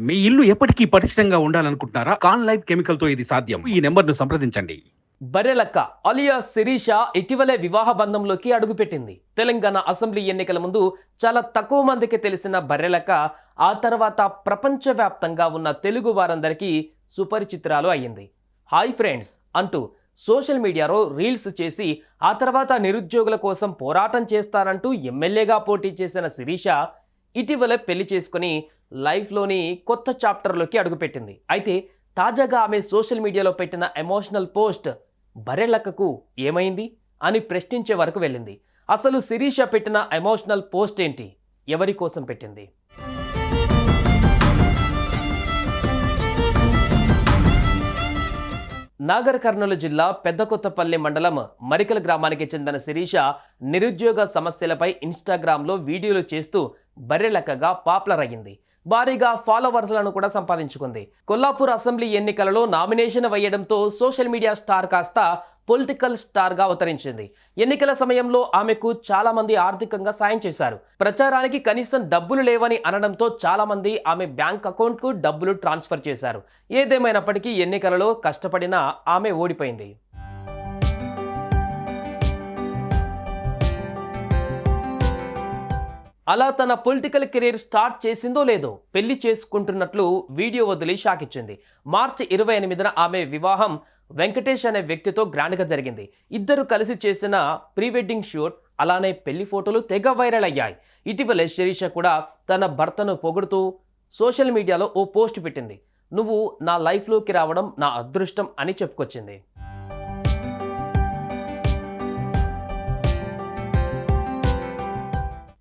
మీ ఇల్లు ఎప్పటికీ పటిష్టంగా ఉండాలనుకుంటున్నారా? కాన్ లైఫ్ కెమికల్ తో ఇది సాధ్యం. ఈ నెంబర్ను సంప్రదించండి. బర్రెలక్క అలియా శిరీష ఇటీవలే వివాహ బంధంలోకి అడుగుపెట్టింది. తెలంగాణ అసెంబ్లీ ఎన్నికల ముందు చాలా తక్కువ మందికి తెలిసిన బర్రెలక్క ఆ తర్వాత ప్రపంచవ్యాప్తంగా ఉన్న తెలుగు వారందరికీ సుపరిచితురాలు అయ్యింది. హాయ్ ఫ్రెండ్స్ అంటూ సోషల్ మీడియాలో రీల్స్ చేసి ఆ తర్వాత నిరుద్యోగుల కోసం పోరాటం చేస్తానంటూ ఎమ్మెల్యేగా పోటీ చేసిన శిరీష ఇటీవలే పెళ్లి చేసుకుని లైఫ్లోని కొత్త చాప్టర్లోకి అడుగుపెట్టింది. అయితే తాజాగా ఆమె సోషల్ మీడియాలో పెట్టిన ఎమోషనల్ పోస్ట్ బర్రెలక్కకు ఏమైంది అని ప్రశ్నించే వరకు వెళ్ళింది. అసలు శిరీష పెట్టిన ఎమోషనల్ పోస్ట్ ఏంటి, ఎవరి కోసం పెట్టింది? నాగర్ కర్నూలు జిల్లా పెద్దకొత్తపల్లి మండలం మరికల గ్రామానికి చెందిన శిరీష నిరుద్యోగ సమస్యలపై ఇన్స్టాగ్రామ్లో వీడియోలు చేస్తూ బర్రెలక్కగా పాపులర్ అయ్యింది. భారీగా ఫాలోవర్స్లను కూడా సంపాదించుకుంది. కొల్లాపూర్ అసెంబ్లీ ఎన్నికలలో నామినేషన్ వేయడంతో సోషల్ మీడియా స్టార్ కాస్త పొలిటికల్ స్టార్గా అవతరించింది. ఎన్నికల సమయంలో ఆమెకు చాలా మంది ఆర్థికంగా సాయం చేశారు. ప్రచారానికి కనీసం డబ్బులు లేవని అనడంతో చాలా మంది ఆమె బ్యాంక్ అకౌంట్కు డబ్బులు ట్రాన్స్ఫర్ చేశారు. ఏదేమైనప్పటికీ ఎన్నికలలో కష్టపడిన ఆమె ఓడిపోయింది. అలా తన పొలిటికల్ కెరీర్ స్టార్ట్ చేసిందో లేదో పెళ్లి చేసుకుంటున్నట్లు వీడియో వదిలి షాక్ ఇచ్చింది. మార్చి 28న ఆమె వివాహం వెంకటేష్ అనే వ్యక్తితో గ్రాండ్గా జరిగింది. ఇద్దరు కలిసి చేసిన ప్రీ వెడ్డింగ్ షూట్ అలానే పెళ్లి ఫోటోలు తెగ వైరల్ అయ్యాయి. ఇటీవలే శిరీష కూడా తన భర్తను పొగుడుతూ సోషల్ మీడియాలో ఓ పోస్ట్ పెట్టింది. నువ్వు నా లైఫ్లోకి రావడం నా అదృష్టం అని చెప్పుకొచ్చింది.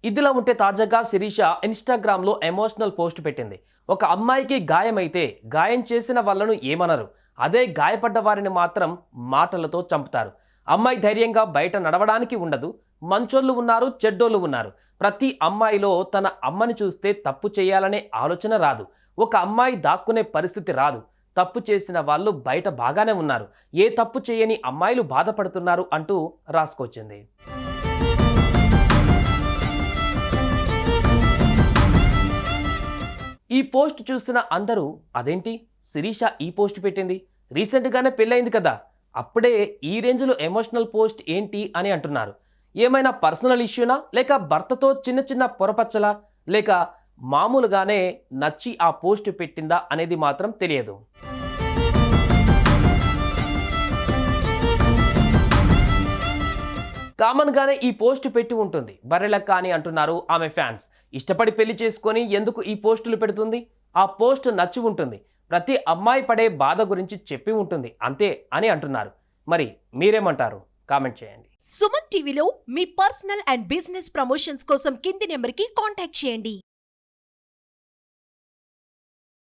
ఇదిలా ఉంటే తాజాగా శిరీష ఇన్స్టాగ్రామ్లో ఎమోషనల్ పోస్ట్ పెట్టింది. ఒక అమ్మాయికి గాయమైతే గాయం చేసిన వాళ్ళను ఏమనరు, అదే గాయపడ్డ వారిని మాత్రం మాటలతో చంపుతారు. అమ్మాయి ధైర్యంగా బయట నడవడానికి ఉండదు. మంచోళ్ళు ఉన్నారు, చెడ్డోళ్ళు ఉన్నారు. ప్రతి అమ్మాయిలో తన అమ్మని చూస్తే తప్పు చేయాలనే ఆలోచన రాదు. ఒక అమ్మాయి దాక్కునే పరిస్థితి రాదు. తప్పు చేసిన వాళ్ళు బయట బాగానే ఉన్నారు. ఏ తప్పు చేయని అమ్మాయిలు బాధపడుతున్నారు అంటూ రాసుకొచ్చింది. ఈ పోస్ట్ చూసిన అందరూ అదేంటి శిరీష ఈ పోస్ట్ పెట్టింది, రీసెంట్గానే పెళ్ళైంది కదా, అప్పుడే ఈ రేంజ్లో ఎమోషనల్ పోస్ట్ ఏంటి అని అంటున్నారు. ఏమైనా పర్సనల్ ఇష్యూనా, లేక భర్తతో చిన్న చిన్న పొరపచ్చలా, లేక మామూలుగానే నచ్చి ఆ పోస్ట్ పెట్టిందా అనేది మాత్రం తెలియదు. కామన్ గానే ఈ పోస్ట్ పెట్టి ఉంటుంది బర్రెలక్క అని అంటున్నారు ఆమె ఫ్యాన్స్. ఇష్టపడి పెళ్లి చేసుకొని ఎందుకు ఈ పోస్టులు పెడుతుంది? ఆ పోస్ట్ నచ్చి ఉంటుంది. ప్రతి అమ్మాయి పడే బాధ గురించి చెప్పి ఉంటుంది అంతే అని అంటున్నారు. మరి మీరేమంటారు? కామెంట్ చేయండి. సుమన్ టీవీలో మీ పర్సనల్ అండ్ బిజినెస్ ప్రమోషన్స్ కోసం కింది నెంబర్కి కాంటాక్ట్ చేయండి.